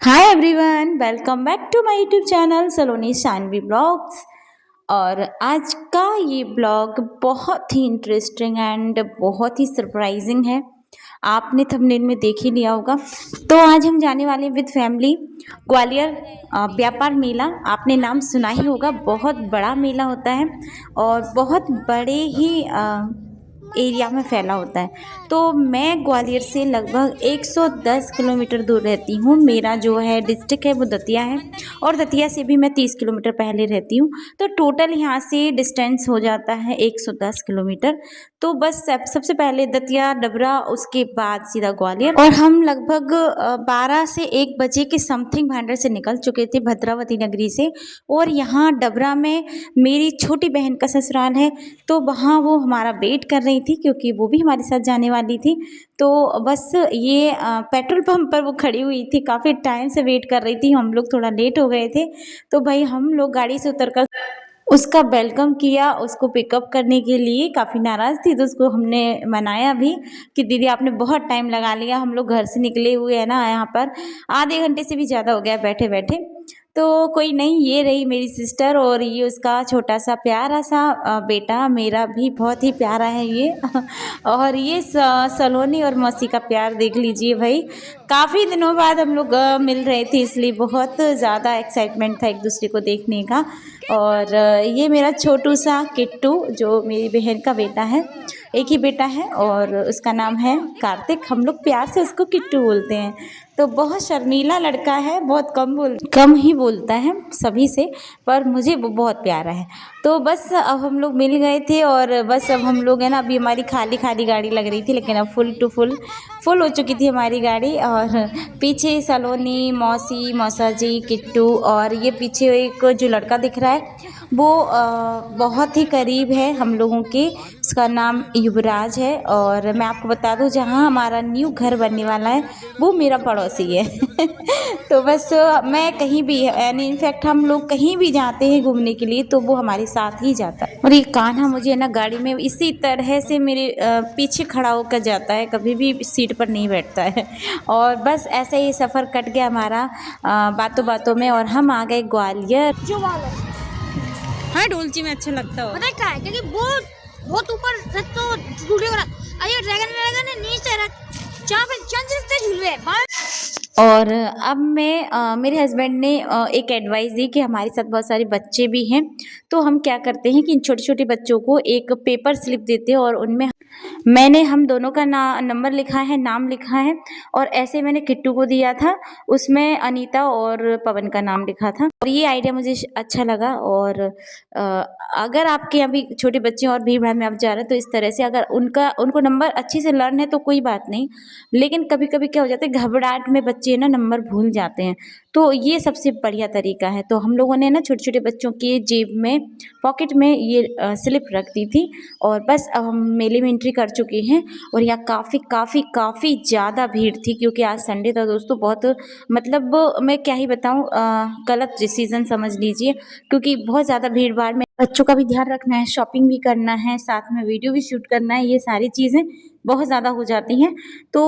Hi everyone, welcome back to my YouTube channel Saloni Shanvi blogs. और आज का ये ब्लॉग बहुत ही इंटरेस्टिंग एंड बहुत ही सरप्राइजिंग है। आपने थंबनेल में देख ही लिया होगा। तो आज हम जाने वाले हैं विद फैमिली ग्वालियर व्यापार मेला। आपने नाम सुना ही होगा, बहुत बड़ा मेला होता है और बहुत बड़े ही एरिया में फैला होता है। तो मैं ग्वालियर से लगभग 110 किलोमीटर दूर रहती हूँ। मेरा जो है डिस्ट्रिक्ट है वो दतिया है और दतिया से भी मैं 30 किलोमीटर पहले रहती हूँ। तो टोटल यहाँ से डिस्टेंस हो जाता है 110 किलोमीटर। तो बस सबसे पहले दतिया डबरा, उसके बाद सीधा ग्वालियर। और हम लगभग 12 से 1 बजे के समथिंग भांडर से निकल चुके थे, भद्रावती नगरी से। और यहाँ डबरा में मेरी छोटी बहन का ससुराल है, तो वहाँ वो हमारा वेट कर रही थी क्योंकि वो भी हमारे साथ जाने वाली थी। तो बस ये पेट्रोल पंप पर वो खड़ी हुई थी, काफ़ी टाइम से वेट कर रही थी। हम लोग थोड़ा लेट हो गए थे, तो भाई हम लोग गाड़ी से उतरकर उसका वेलकम किया। उसको पिकअप करने के लिए काफ़ी नाराज़ थी, तो उसको हमने मनाया भी कि दीदी आपने बहुत टाइम लगा लिया, हम लोग घर से निकले हुए हैं ना, यहाँ पर आधे घंटे से भी ज़्यादा हो गया बैठे बैठे। तो कोई नहीं, ये रही मेरी सिस्टर और ये उसका छोटा सा प्यारा सा बेटा। मेरा भी बहुत ही प्यारा है ये और ये सलोनी और मौसी का प्यार देख लीजिए भाई। काफ़ी दिनों बाद हम लोग मिल रहे थे, इसलिए बहुत ज़्यादा एक्साइटमेंट था एक दूसरे को देखने का। और ये मेरा छोटू सा किट्टू, जो मेरी बहन का बेटा है। एक ही बेटा है और उसका नाम है कार्तिक। हम लोग प्यार से उसको किट्टू बोलते हैं। तो बहुत शर्मीला लड़का है, बहुत कम ही बोलता है सभी से, पर मुझे वो बहुत प्यारा है। तो बस अब हम लोग मिल गए थे और बस अब हम लोग है ना, अभी हमारी खाली खाली गाड़ी लग रही थी, लेकिन अब फुल टू फुल हो चुकी थी हमारी गाड़ी। और पीछे सलोनी, मौसी, मौसा जी, किट्टू और ये पीछे एक जो लड़का दिख रहा है वो बहुत ही करीब है हम लोगों के। उसका नाम युवराज है। और मैं आपको बता दूं, जहां हमारा न्यू घर बनने वाला है वो मेरा पड़ोसी है तो बस मैं कहीं भी, यानी इनफैक्ट हम लोग कहीं भी जाते हैं घूमने के लिए तो वो हमारे साथ ही जाता है। और ये कान्हा मुझे ना गाड़ी में इसी तरह से मेरे पीछे खड़ा होकर जाता है, कभी भी सीट पर नहीं बैठता है और बस ऐसे ही सफ़र कट गया हमारा बातों बातों में और हम आ गए ग्वालियर। जो वाला हाँ, डोलची में अच्छा लगता हो। पता है क्या है, क्योंकि बहुत बहुत ऊपर रख तो झूले वाला। अरे ड्रैगन नीचे रख, जहाँ पे चंद झूले और अब मेरे हस्बैंड ने एक एडवाइस दी कि हमारे साथ बहुत सारे बच्चे भी हैं, तो हम क्या करते हैं कि इन छोटे छोटे बच्चों को एक पेपर स्लिप देते हैं और उनमें मैंने हम दोनों का नंबर लिखा है, नाम लिखा है। और ऐसे मैंने किट्टू को दिया था, उसमें अनीता और पवन का नाम लिखा था। और ये आइडिया मुझे अच्छा लगा। और अगर आपके यहाँ भी छोटे बच्चे और भीड़ भाड़ में आप जा रहे हैं तो इस तरह से अगर उनको नंबर अच्छे से लर्न है तो कोई बात नहीं। लेकिन कभी कभी क्या हो जाता है, घबराहट में बच्चे ना नंबर भूल जाते हैं, तो ये सबसे बढ़िया तरीका है। तो हम लोगों ने ना छोटे छोटे बच्चों के जेब में, पॉकेट में ये स्लिप रख दी थी। और बस अब हम मेले में एंट्री कर चुके हैं। और यहाँ काफ़ी काफ़ी काफ़ी ज़्यादा भीड़ थी क्योंकि आज संडे था दोस्तों। बहुत मतलब मैं क्या ही बताऊँ, गलत डिसीज़न समझ लीजिए, क्योंकि बहुत ज़्यादा भीड़ भाड़ में बच्चों का भी ध्यान रखना है, शॉपिंग भी करना है, साथ में वीडियो भी शूट करना है, ये सारी चीज़ें बहुत ज़्यादा हो जाती हैं। तो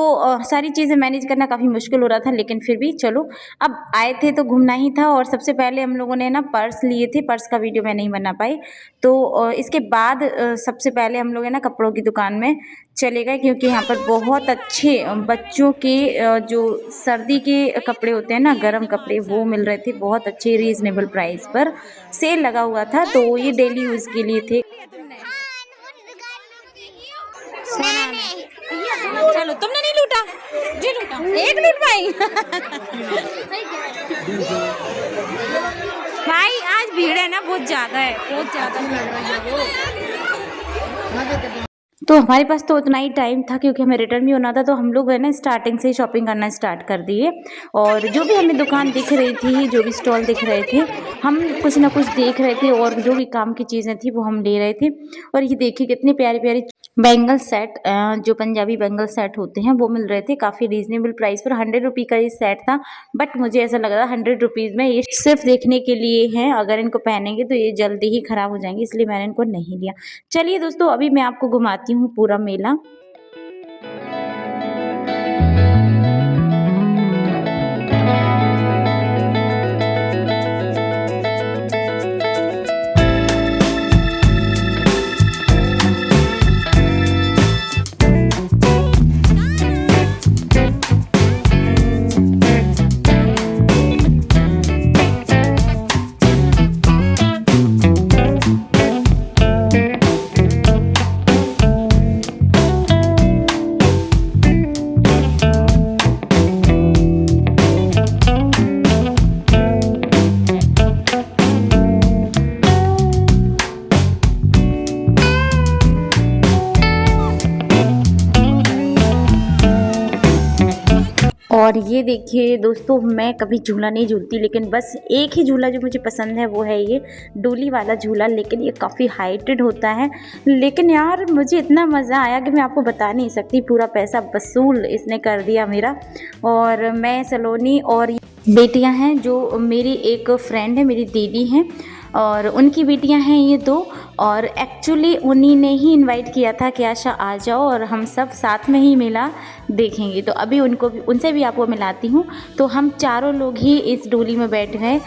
सारी चीज़ें मैनेज करना काफ़ी मुश्किल हो रहा था, लेकिन फिर भी चलो, अब आए थे तो घूमना ही था। और सबसे पहले हम लोगों ने ना पर्स लिए थे, पर्स का वीडियो मैं नहीं बना पाई। तो इसके बाद सबसे पहले हम लोग है ना कपड़ों की दुकान में चले गए, क्योंकि यहाँ पर बहुत अच्छे बच्चों के जो सर्दी के कपड़े होते हैं ना, गर्म कपड़े, वो मिल रहे थे बहुत अच्छे रीज़नेबल प्राइस पर। सेल लगा हुआ था, तो ये डेली यूज़ के लिए थे। चलो, तुमने नहीं लूटा, जी लूटा, एक लूट पाई भाई आज भीड़ है ना, बहुत ज़्यादा है, बहुत ज़्यादा भीड़ है। तो हमारे पास तो उतना ही टाइम था क्योंकि हमें रिटर्न भी होना था, तो हम लोग है ना स्टार्टिंग से ही शॉपिंग करना स्टार्ट कर दिए। और जो भी हमें दुकान दिख रही थी, जो भी स्टॉल दिख रहे थे, हम कुछ ना कुछ देख रहे थे और जो भी काम की चीज़ें थी वो हम ले रहे थे। और ये देखिए कितनी प्यारी प्यारी बैंगल सेट, जो पंजाबी बैंगल सेट होते हैं वो मिल रहे थे काफ़ी रीज़नेबल प्राइस पर। 100 रुपये का ये सेट था, बट मुझे ऐसा लग रहा था 100 रुपीज़ में ये सिर्फ देखने के लिए हैं, अगर इनको पहनेंगे तो ये जल्दी ही ख़राब हो जाएंगे, इसलिए मैंने इनको नहीं लिया। चलिए दोस्तों, अभी मैं आपको घुमाती हूँ पूरा मेला। ये देखिए दोस्तों, मैं कभी झूला नहीं झूलती, लेकिन बस एक ही झूला जो मुझे पसंद है वो है ये डोली वाला झूला। लेकिन ये काफ़ी हाइटेड होता है, लेकिन यार मुझे इतना मज़ा आया कि मैं आपको बता नहीं सकती। पूरा पैसा वसूल इसने कर दिया मेरा। और मैं सलोनी और बेटियां हैं, जो मेरी एक फ्रेंड है, मेरी दीदी हैं, और उनकी बेटियां हैं ये 2। और एक्चुअली उन्हीं ने ही इनवाइट किया था कि आशा आ जाओ और हम सब साथ में ही मेला देखेंगे। तो अभी उनसे भी आपको मिलाती हूँ। तो हम चारों लोग ही इस डोली में बैठ गए,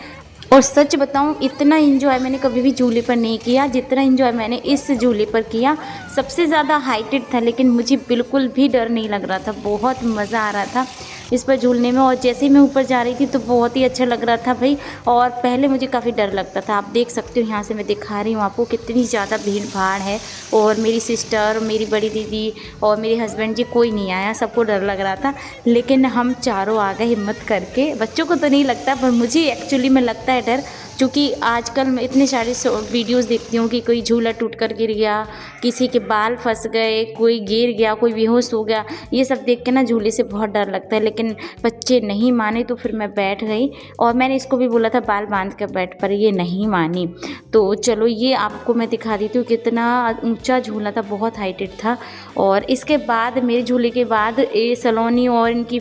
और सच बताऊं इतना एंजॉय मैंने कभी भी झूले पर नहीं किया जितना एंजॉय मैंने इस झूले पर किया। सबसे ज़्यादा हाइटेड था, लेकिन मुझे बिल्कुल भी डर नहीं लग रहा था। बहुत मज़ा आ रहा था इस पर झूलने में। और जैसे ही मैं ऊपर जा रही थी तो बहुत ही अच्छा लग रहा था भाई। और पहले मुझे काफ़ी डर लगता था। आप देख सकते हो, यहाँ से मैं दिखा रही हूँ आपको कितनी ज़्यादा भीड़ भाड़ है। और मेरी सिस्टर, मेरी बड़ी दीदी और मेरे हस्बैंड जी, कोई नहीं आया, सबको डर लग रहा था। लेकिन हम चारों आ गए हिम्मत करके। बच्चों को तो नहीं लगता, पर मुझे एक्चुअली में लगता है डर, क्योंकि आजकल मैं इतने सारे वीडियोस देखती हूँ कि कोई झूला टूट कर गिर गया, किसी के बाल फंस गए, कोई गिर गया, कोई बेहोश हो गया। ये सब देख के ना झूले से बहुत डर लगता है। लेकिन बच्चे नहीं माने तो फिर मैं बैठ गई। और मैंने इसको भी बोला था बाल बांध कर बैठ, पर ये नहीं मानी। तो चलो ये आपको मैं दिखा देती हूँ कितना ऊंचा झूला था, बहुत हाइटेड था। और इसके बाद, मेरे झूले के बाद, ये सलोनी और इनकी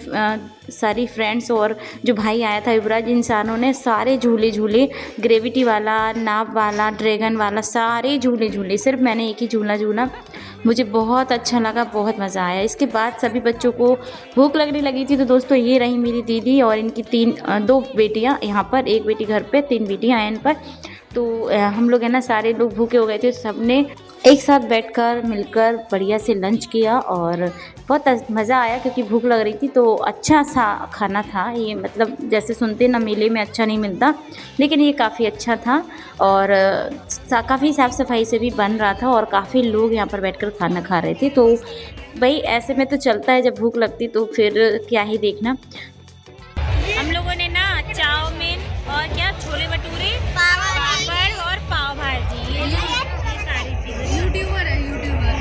सारी फ्रेंड्स और जो भाई आया था युवराज, इंसानों ने सारे झूले झूले, ग्रेविटी वाला, नाव वाला, ड्रैगन वाला, सारे झूले झूले। सिर्फ मैंने एक ही झूला झूला। मुझे बहुत अच्छा लगा, बहुत मज़ा आया। इसके बाद सभी बच्चों को भूख लगने लगी थी। तो दोस्तों ये रही मेरी दीदी और इनकी 2 बेटियाँ यहाँ पर, एक बेटी घर पे, 3 बेटियाँ हैं इन पर। तो हम लोग है ना, सारे लोग भूखे हो गए थे। सबने एक साथ बैठकर मिलकर बढ़िया से लंच किया और बहुत मज़ा आया, क्योंकि भूख लग रही थी। तो अच्छा सा खाना था ये, मतलब जैसे सुनते ना मेले में अच्छा नहीं मिलता, लेकिन ये काफ़ी अच्छा था। और काफ़ी साफ़ सफाई से भी बन रहा था, और काफ़ी लोग यहाँ पर बैठकर खाना खा रहे थे। तो भाई ऐसे में तो चलता है, जब भूख लगती तो फिर क्या ही देखना। हम लोगों ने ना चाउमीन और क्या, छोले भटूरे, पापड़ और पाव भाजी, ये सारी चीज़ें। यूट्यूबर है, यूट्यूबर।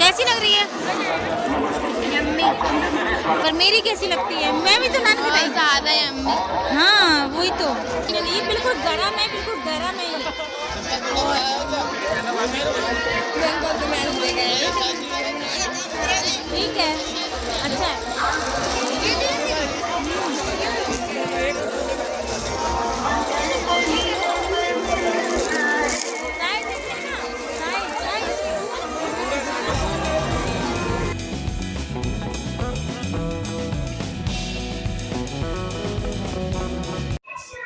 कैसी लग रही है? यम्मी। पर मेरी कैसी लगती है? मैं भी तो नान खिलाई। ज़्यादा यम्मी। हाँ वही तो। ये बिल्कुल गरम है, बिल्कुल गरम है ये। ठीक है, अच्छा है।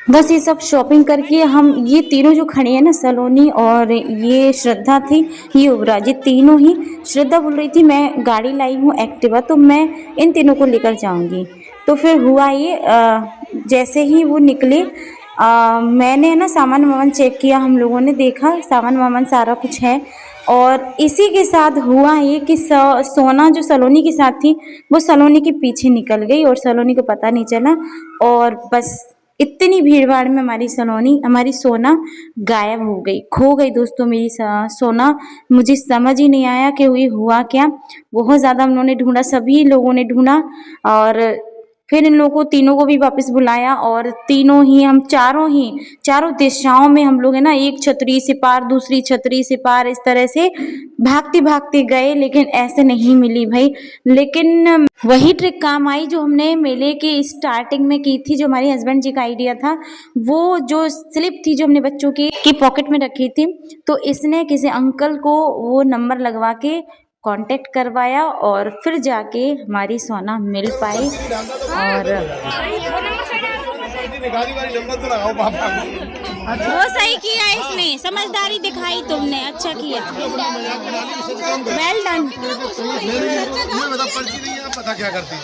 बस ये सब शॉपिंग करके हम, ये तीनों जो खड़े हैं ना, सलोनी और ये श्रद्धा थी, ये युवराज, ये तीनों ही। श्रद्धा बोल रही थी मैं गाड़ी लाई हूँ एक्टिवा, तो मैं इन तीनों को लेकर जाऊंगी। तो फिर हुआ ये, जैसे ही वो निकले, मैंने ना सामान वामान चेक किया, हम लोगों ने देखा सामान वामान सारा कुछ है। और इसी के साथ हुआ ये कि सोना जो सलोनी के साथ थी, वो सलोनी के पीछे निकल गई और सलोनी को पता नहीं चला। और बस इतनी भीड़ भाड़ में हमारी सोना गायब हो गई, खो गई दोस्तों मेरी सोना। मुझे समझ ही नहीं आया कि हुआ क्या। बहुत ज़्यादा हम लोगों ने ढूंढा, सभी लोगों ने ढूंढा, और फिर इन लोगों को तीनों को भी वापस बुलाया। और तीनों ही, हम चारों दिशाओं में हम लोग है ना, एक छतरी से पार, दूसरी छतरी से पार, इस तरह से भागते भागते गए, लेकिन ऐसे नहीं मिली भाई। लेकिन वही ट्रिक काम आई जो हमने मेले के स्टार्टिंग में की थी, जो हमारे हस्बैंड जी का आइडिया था। वो जो स्लिप थी जो हमने बच्चों की पॉकेट में रखी थी, तो इसने किसी अंकल को वो नंबर लगवा के कांटेक्ट करवाया, और फिर जाके हमारी सोना मिल पाई। और वो सही किया इसने, समझदारी दिखाई तुमने, अच्छा किया। Well done. पता क्या करती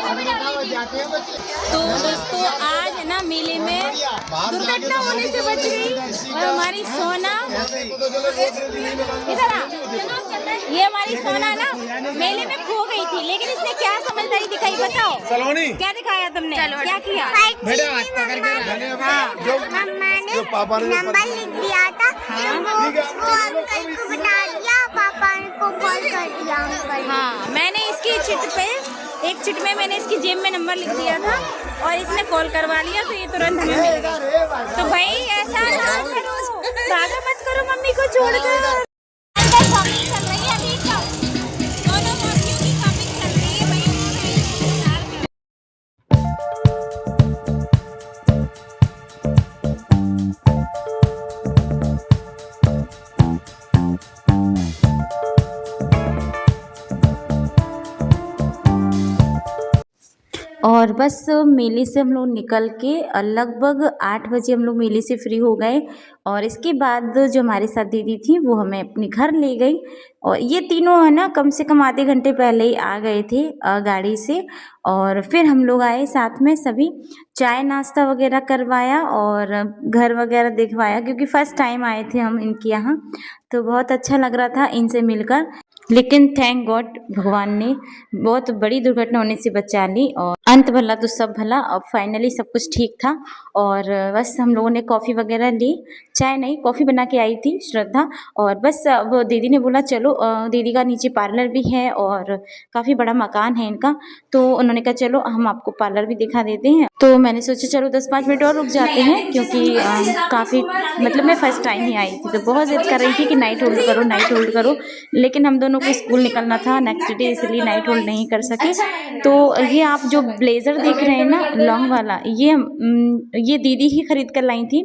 तो दोस्तों आज है ना मेले में दुर्घटना होने से बच गई और हमारी सोना इधर आ, ये हमारी सोना ना मेले में खो गई थी, लेकिन इसने क्या समझदारी दिखाई बताओ? सलोनी क्या दिखाया तुमने? क्या किया? मम्मा ने नंबर लिख दिया था, वो अंकल को बता दिया, पापा को कॉल कर दिया अंकल। हाँ, मैंने इसकी चिट पे एक चिट में मैंने इसकी जेब में नंबर लिख दिया था और इसने कॉल करवा लिया, तो ये तुरंत हमें मिल गई। तो भाई ऐसा ना करो, भागा मत करो मम्मी को छोड़कर। अंदर शॉपिंग चल रही है अभी, दोनों मौसियों की शॉपिंग चल रही है भाई। और बस मेले से हम लोग निकल के लगभग 8 बजे हम लोग मेले से फ्री हो गए। और इसके बाद जो हमारे साथ दीदी थी वो हमें अपने घर ले गई। और ये तीनों है ना कम से कम आधे घंटे पहले ही आ गए थे गाड़ी से। और फिर हम लोग आए साथ में, सभी चाय नाश्ता वगैरह करवाया और घर वगैरह दिखवाया, क्योंकि फ़र्स्ट टाइम आए थे हम इनके यहाँ। तो बहुत अच्छा लग रहा था इनसे मिलकर। लेकिन थैंक गॉड, भगवान ने बहुत बड़ी दुर्घटना होने से बचा ली और अंत भला तो सब भला। अब फाइनली सब कुछ ठीक था। और बस हम लोगों ने कॉफ़ी वगैरह ली, चाय नहीं कॉफ़ी बना के आई थी श्रद्धा। और बस वो दीदी ने बोला चलो, दीदी का नीचे पार्लर भी है और काफ़ी बड़ा मकान है इनका, तो उन्होंने कहा चलो हम आपको पार्लर भी दिखा देते हैं। तो मैंने सोचा चलो 10-5 मिनट और रुक जाते हैं, क्योंकि काफ़ी मतलब मैं फ़र्स्ट टाइम ही आई थी, तो बहुत ज़िद कर रही थी कि नाइट होल्ड करो नाइट होल्ड करो। लेकिन हम दोनों को स्कूल निकलना था नेक्स्ट डे, इसलिए नाइट होल्ड नहीं कर सके। तो ये आप जो ब्लेज़र देख रहे हैं ना लॉन्ग वाला, ये दीदी ही खरीद कर लाई थी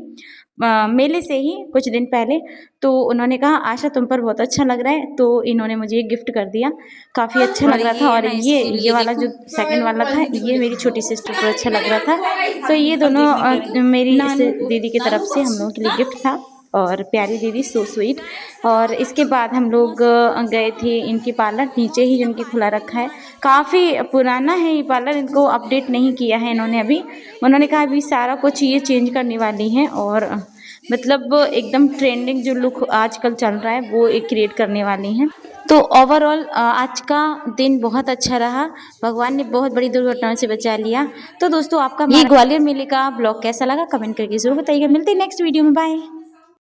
मेले से ही कुछ दिन पहले। तो उन्होंने कहा आशा तुम पर बहुत अच्छा लग रहा है, तो इन्होंने मुझे ये गिफ्ट कर दिया, काफ़ी अच्छा लग रहा था। और ये वाला जो सेकंड वाला था ये मेरी छोटी सिस्टर को अच्छा लग रहा था। तो ये दोनों मेरी इस दीदी की तरफ से हम लोगों के लिए गिफ्ट था। और प्यारी दीदी, सो स्वीट। और इसके बाद हम लोग गए थे इनकी पार्लर, नीचे ही जिनकी खुला रखा है, काफ़ी पुराना है ये पार्लर, इनको अपडेट नहीं किया है इन्होंने अभी। उन्होंने कहा अभी सारा कुछ ये चेंज करने वाली हैं और मतलब एकदम ट्रेंडिंग जो लुक आजकल चल रहा है वो एक क्रिएट करने वाली हैं। तो ओवरऑल आज का दिन बहुत अच्छा रहा, भगवान ने बहुत बड़ी दुर्घटनाओं से बचा लिया। तो दोस्तों आपका ये ग्वालियर मेले का ब्लॉग कैसा लगा कमेंट करके ज़रूर बताइएगा। मिलते हैं नेक्स्ट वीडियो में, बाय।